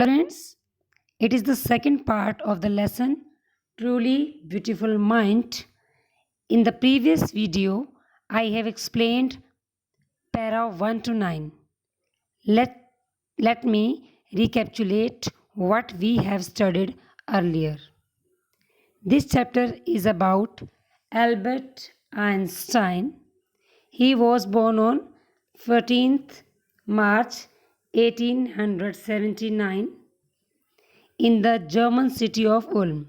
Friends, it is the second part of the lesson Truly Beautiful Mind. In the previous video, I have explained para 1 to 9. Let, let me recapitulate what we have studied earlier. This chapter is about Albert Einstein. He was born on 14th March 1879 in the German city of Ulm.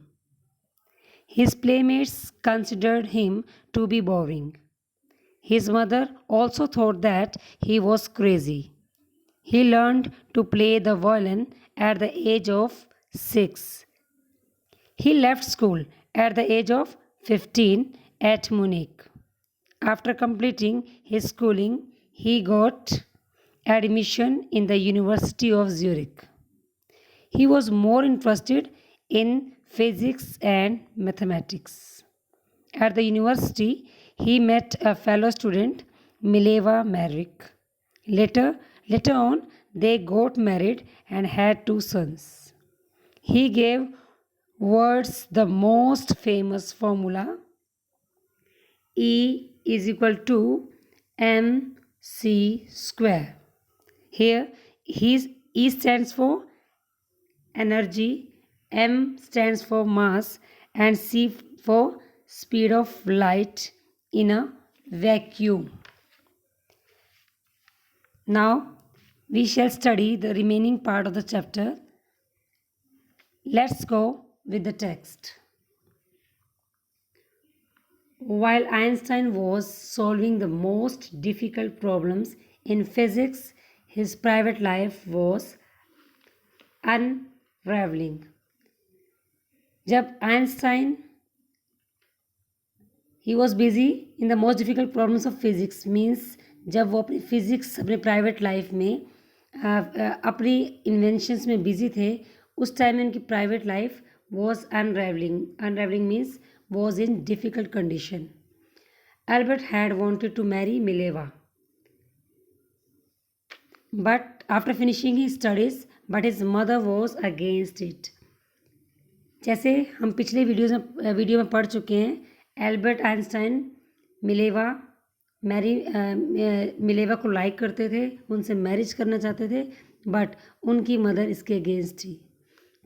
His playmates considered him to be boring. His mother also thought that he was crazy. He learned to play the violin at the age of 6. He left school at the age of 15 at Munich. After completing his schooling, he got admission in the University of Zurich. He was more interested in physics and mathematics. At the university, he met a fellow student, Mileva Merrick. Later on, they got married and had 2 sons. He gave words the most famous formula E is equal to mc square. Here, E stands for energy, m stands for mass, and c for speed of light in a vacuum. Now, we shall study the remaining part of the chapter. Let's go with the text. While Einstein was solving the most difficult problems in physics, his private life was unraveling. जब Einstein he was busy in the most difficult problems of physics means जब वो अपनी physics अपने private life में अपनी inventions में busy थे, उस टाइम में उनकी private life was unravelling means was in difficult condition. Albert had wanted to marry Mileva, but after finishing his studies, but his mother was against it. जैसे हम पिछले वीडियो में पढ़ चुके हैं, एल्बर्ट आइंस्टाइन मिलेवा को लाइक करते थे, उनसे मैरिज करना चाहते थे, बट उनकी मदर इसके अगेंस्ट थी.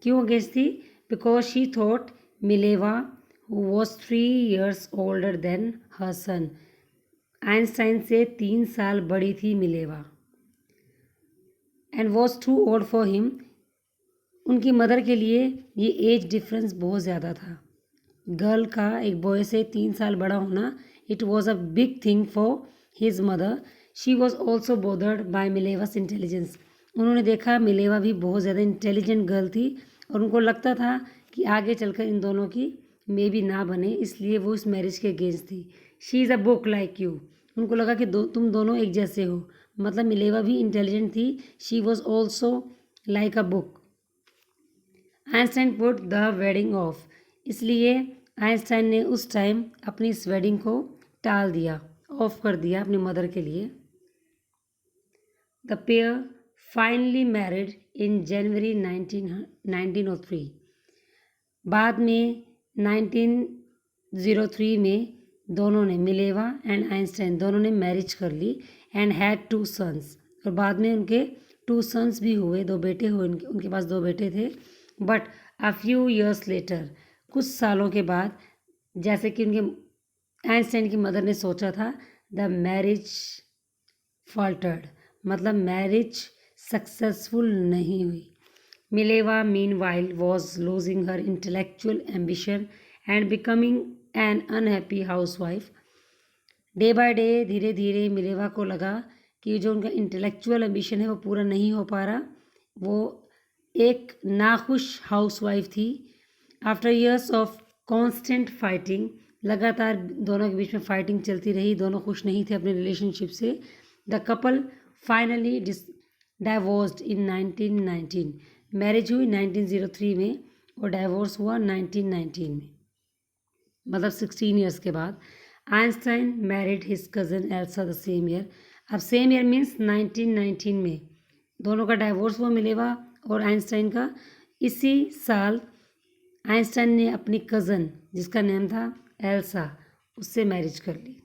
क्यों अगेंस्ट थी? Because she thought Mileva who was 3 years older than her son. Einstein से 3 साल बड़ी थी Mileva and was too old for him. उनकी मदर के लिए ये एज डिफरेंस बहुत ज़्यादा था. गर्ल का एक बॉय से 3 साल बड़ा होना, it was a big thing for his mother. She was also bothered by Mileva's intelligence. उन्होंने देखा मिलेवा भी बहुत ज़्यादा इंटेलिजेंट गर्ल थी और उनको लगता था कि आगे चलकर इन दोनों की मे भी ना बने, इसलिए वो इस मैरिज के अगेंस्ट थी. She is a book like you. उनको लगा कि तुम दोनों एक जैसे हो, मतलब मिलेवा भी इंटेलिजेंट थी. She was also like a book. Einstein put the wedding of. इसलिए आइंस्टाइन ने उस टाइम अपनी इस वेडिंग को टाल दिया, ऑफ कर दिया अपनी मदर के लिए. The pair finally married in January 1903. बाद में 1903 में दोनों ने, मिलेवा एंड आइंस्टाइन दोनों ने मैरिज कर ली एंड हैड 2 सन्स. और बाद में उनके 2 सन्स भी हुए, 2 बेटे हुए. उनके पास 2 बेटे थे. But a few years later, कुछ सालों के बाद, जैसे कि उनके आइंस्टाइन की मदर ने सोचा था, द मैरिज फॉल्टर्ड, मतलब मैरिज सक्सेसफुल नहीं हुई. Mileva, meanwhile, was losing her intellectual ambition and becoming an unhappy housewife. Day by day, धीरे धीरे मिलेवा को लगा कि जो उनका इंटेलेक्चुअल एम्बिशन है वो पूरा नहीं हो पा रहा. वो एक नाखुश हाउसवाइफ थी. After years of constant fighting, लगातार दोनों के बीच में फाइटिंग चलती रही, दोनों खुश नहीं थे अपने रिलेशनशिप से. The couple finally divorced in 1919. Marriage हुई 1903 में और डाइवोर्स हुआ 1919 में, मतलब 16 ईयर्स के बाद. Einstein married his cousin Elsa the same year. अब सेम ईयर मीन्स 1919 में दोनों का डाइवोर्स हुआ मिलेवा और आइंस्टाइन का इसी साल आइंस्टाइन ने अपनी कज़न जिसका नेम था एल्सा उससे मैरिज कर ली।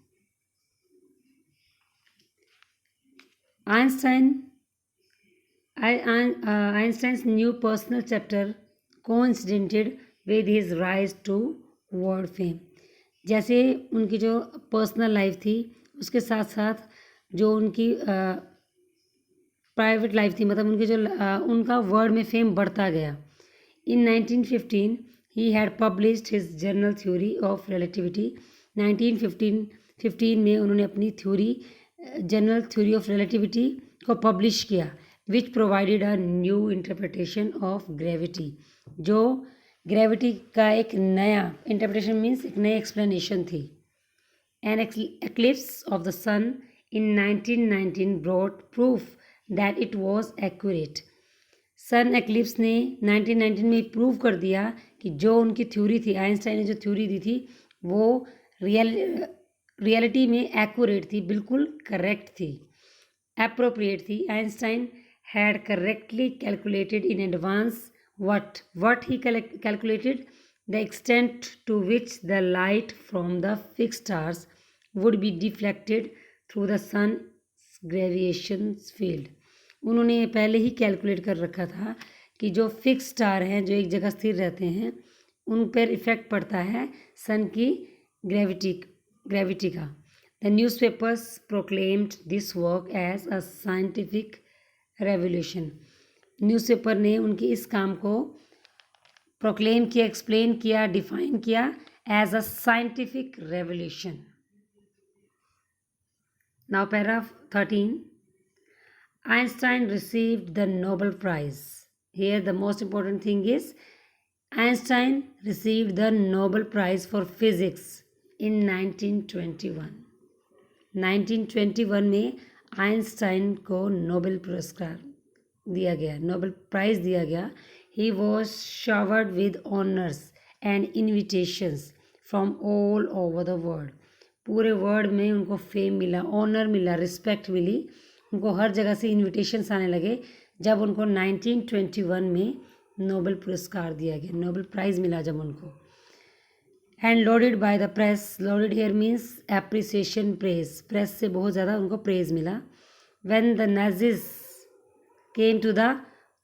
Einstein's new personal chapter coincided with his rise to world fame। जैसे उनकी जो पर्सनल लाइफ थी उसके साथ साथ जो उनकी प्राइवेट लाइफ थी, मतलब उनकी जो उनका वर्ल्ड में फेम बढ़ता गया। इन 1915 ही had published his general theory of relativity. 1915 में उन्होंने अपनी जनरल थ्योरी ऑफ रिलेटिविटी को पब्लिश किया, which provided a new interpretation of gravity. जो ग्रेविटी का एक नया इंटरप्रिटेशन मीन्स एक नई एक्सप्लेनेशन थी। An eclipse of the sun in 1919 brought proof that it was accurate. Sun eclipse ने 1919 में प्रूव कर दिया कि जो उनकी थ्योरी थी, आइंस्टाइन ने जो थ्योरी दी थी वो रियलिटी में एक्यूरेट थी, बिल्कुल करेक्ट थी, एप्रोप्रिएट थी। Einstein had correctly calculated in advance what he calculated the extent to which the light from the fixed stars would be deflected through the sun's gravitation field। उन्होंने पहले ही calculate कर रखा था कि जो फिक्स स्टार हैं, जो एक जगह स्थिर रहते हैं, उन पर इफेक्ट पड़ता है सन की ग्रेविटी का। The newspapers proclaimed this work as a scientific revolution. Newspaper ने उनकी इस काम को प्रोक्लेम किया, एक्सप्लेन किया, डिफाइन किया as a scientific revolution. Now paragraph 13, Einstein received the Nobel Prize। Here the most important thing is Einstein received the Nobel Prize for Physics in 1921। 1921 में Einstein को नोबेल पुरस्कार दिया गया, नोबेल प्राइज़ दिया गया। He was showered with honours and invitations from all over the world. पूरे world में उनको फेम मिला, ऑनर मिला, रिस्पेक्ट मिली, उनको हर जगह से इन्विटेशंस आने लगे जब उनको 1921 में नोबेल पुरस्कार दिया गया, नोबेल प्राइज़ मिला जब उनको। And lauded by the press. Lauded here means appreciation, praise, press से बहुत ज़्यादा उनको प्रेज मिला। When the Nazis came to the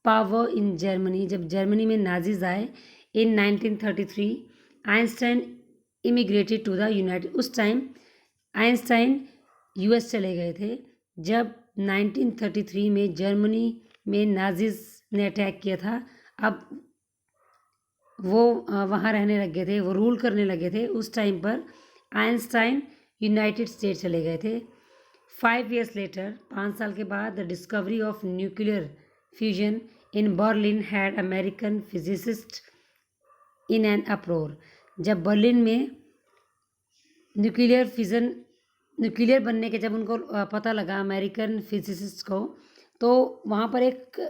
power in Germany, जब जर्मनी में नाजिज आए in 1933, Einstein emigrated to the united. उस टाइम आइंस्टाइन यूएस चले गए थे जब 1933 में जर्मनी में नाजिज ने अटैक किया था। अब वो वहाँ रहने लग गए थे, वो रूल करने लगे थे। उस टाइम पर आइंस्टाइन यूनाइटेड स्टेट्स चले गए थे। 5 years later, 5 साल के बाद, the discovery of nuclear fusion in Berlin had American physicist in an अप्रोर। जब बर्लिन में न्यूक्लियर बनने के जब उनको पता लगा अमेरिकन फिजिसिस्ट को, तो वहाँ पर एक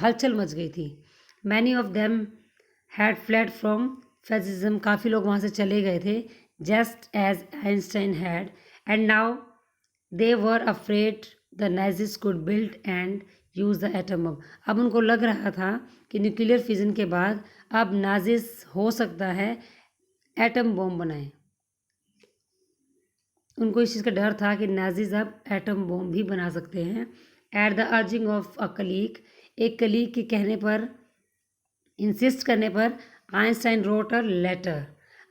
हलचल मच गई थी। Many of them had fled from fascism. काफ़ी लोग वहाँ से चले गए थे, just as Einstein had, and now they were afraid the Nazis could build and use the atom bomb. अब उनको लग रहा था कि न्यूक्लियर फिजन के बाद अब नाजिस हो सकता है एटम बम बनाए। उनको इस चीज़ का डर था कि नाजिस अब एटम बम भी बना सकते हैं। At the urging of a colleague, एक कलीग के कहने पर, इंसिस्ट करने पर, Einstein wrote a letter.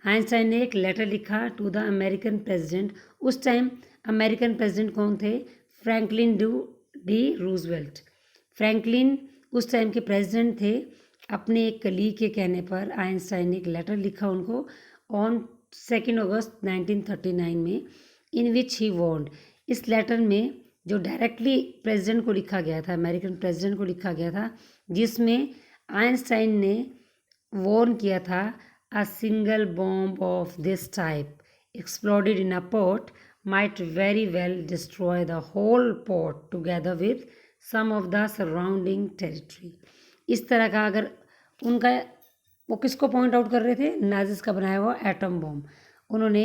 Einstein ने एक लेटर लिखा टू द अमेरिकन प्रेसिडेंट। उस टाइम अमेरिकन प्रेसिडेंट कौन थे? Franklin D Roosevelt. फ्रैंकलिन उस टाइम के प्रेसिडेंट थे। अपने एक कलीग के कहने पर आइंस्टाइन ने एक लेटर लिखा उनको ऑन 2 अगस्त 1939 में, इन विच ही वॉन्ड। इस लेटर में जो डायरेक्टली प्रेसिडेंट को लिखा गया था, अमेरिकन प्रेसिडेंट को लिखा गया था, जिसमें आइंस्टाइन ने वॉर्न किया था, a single bomb of this type exploded in a pot might very well destroy the whole port together with some of the surrounding territory। इस तरह का अगर उनका, वो किसको पॉइंट आउट कर रहे थे? नाजिस का बनाया हुआ एटम बॉम्ब। उन्होंने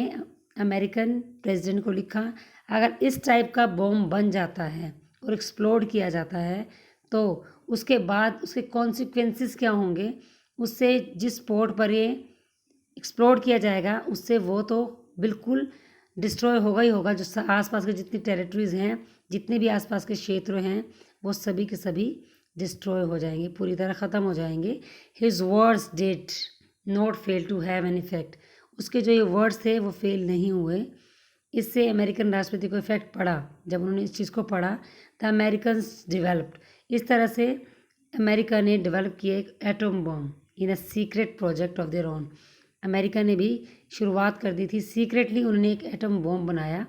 अमेरिकन प्रेसिडेंट को लिखा, अगर इस टाइप का बॉम्ब बन जाता है और एक्सप्लोड किया जाता है तो उसके बाद उसके कॉन्सिक्वेंसेस क्या होंगे, उससे जिस पोर्ट पर ये एक्सप्लोर किया जाएगा उससे वो तो बिल्कुल डिस्ट्रॉय होगा ही होगा। जो आसपास के जितनी टेरिटरीज़ हैं, जितने भी आसपास के क्षेत्र हैं, वो सभी के सभी डिस्ट्रॉय हो जाएंगे, पूरी तरह ख़त्म हो जाएंगे। His words did not fail to have an effect. उसके जो ये वर्ड्स थे वो फेल नहीं हुए। इससे अमेरिकन राष्ट्रपति को इफेक्ट पड़ा। जब उन्होंने इस चीज़ को पढ़ा, द अमेरिकन्स डिवेलप्ड, इस तरह से अमेरिका ने डेवलप किया एक atom bomb in a secret project of their own. America ने भी शुरुआत कर दी थी, सीक्रेटली उन्होंने एक एटम बॉम्ब बनाया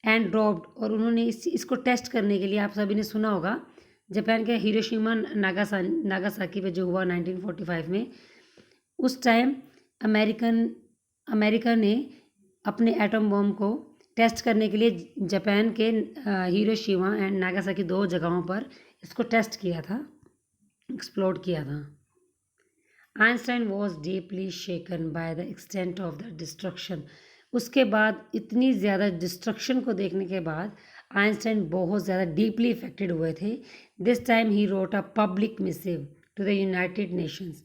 एंड ड्रॉप्ड। और उन्होंने इसको टेस्ट करने के लिए, आप सभी ने सुना होगा जापान के हिरोशिमा नागासाकी पे जो हुआ 1945 में, उस टाइम अमेरिका ने अपने एटम बॉम्ब को टेस्ट करने के लिए जापान के हिरोशिमा एंड नागासाकी 2 जगहों पर इसको टेस्ट किया था, एक्सप्लोड किया था। Einstein was deeply shaken by the extent of the destruction. उसके बाद इतनी ज़्यादा डिस्ट्रक्शन को देखने के बाद आइंस्टाइन बहुत ज़्यादा डीपली इफेक्टेड हुए थे। This time he wrote a public missive to the United Nations.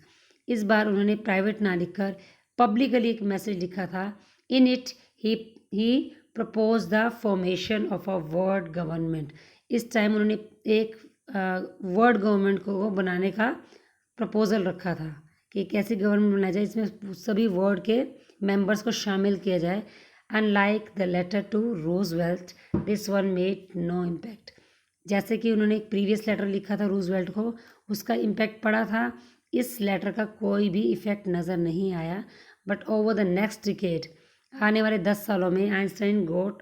इस बार उन्होंने प्राइवेट ना लिखकर पब्लिकली एक मैसेज लिखा था। In it he propose the formation of a world government. इस टाइम उन्होंने एक वर्ल्ड गवर्नमेंट को बनाने का प्रपोजल रखा था कि कैसी गवर्नमेंट बनाया जाए, इसमें सभी वर्ल्ड के मेंबर्स को शामिल किया जाए। Unlike the letter to Roosevelt, this one made no impact. जैसे कि उन्होंने एक प्रीवियस लेटर लिखा था रूजवेल्ट को, उसका इम्पैक्ट पड़ा था, इस लेटर का कोई भी इफ़ेक्ट नज़र नहीं आया। But over the next decade, आने वाले 10 सालों में Einstein got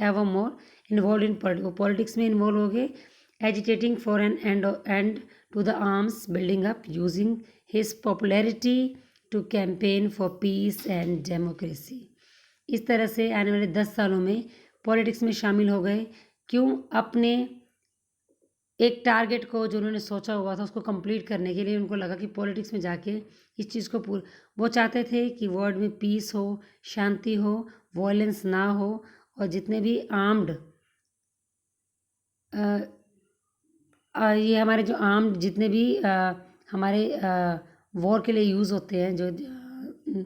ever more involved in politics में इन्वॉल्व हो गए, agitating for an end to the arms building up, using his popularity to campaign for peace and democracy. इस तरह से आने वाले 10 सालों में पॉलिटिक्स में शामिल हो गए। क्यों? अपने एक टारगेट को जो उन्होंने सोचा हुआ था उसको कंप्लीट करने के लिए उनको लगा कि पॉलिटिक्स में जाके इस चीज़ को वो चाहते थे कि वर्ल्ड में पीस हो, शांति हो, वॉयलेंस ना हो, और जितने भी आर्म्ड ये हमारे जो आर्म्ड जितने भी हमारे वॉर के लिए यूज़ होते हैं जो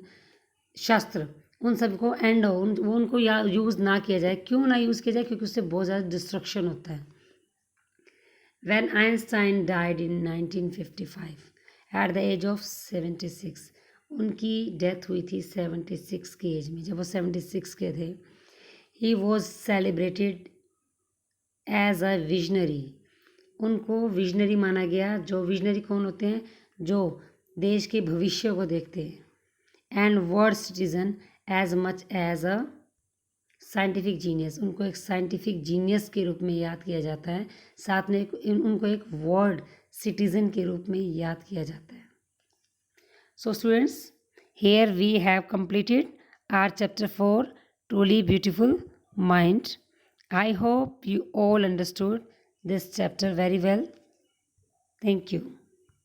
शस्त्र, उन सबको एंड हो, वो उनको यूज़ ना किया जाए। क्यों ना यूज़ किया जाए? क्योंकि उससे बहुत ज़्यादा डिस्ट्रक्शन होता है। When Einstein died in 1955 at the age of 76, उनकी डेथ हुई थी 76 की एज में। जब वो 76 के थे, he was celebrated as a visionary. उनको विजनरी माना गया। जो विजनरी कौन होते हैं? जो देश के भविष्य को देखते हैं। And world citizen as much as a scientific genius. उनको एक साइंटिफिक जीनियस के रूप में याद किया जाता है, साथ में उनको एक वर्ल्ड सिटीजन के रूप में याद किया जाता है। So students, here we have completed our chapter 4 truly beautiful mind. I hope you all understood this chapter very well. Thank you.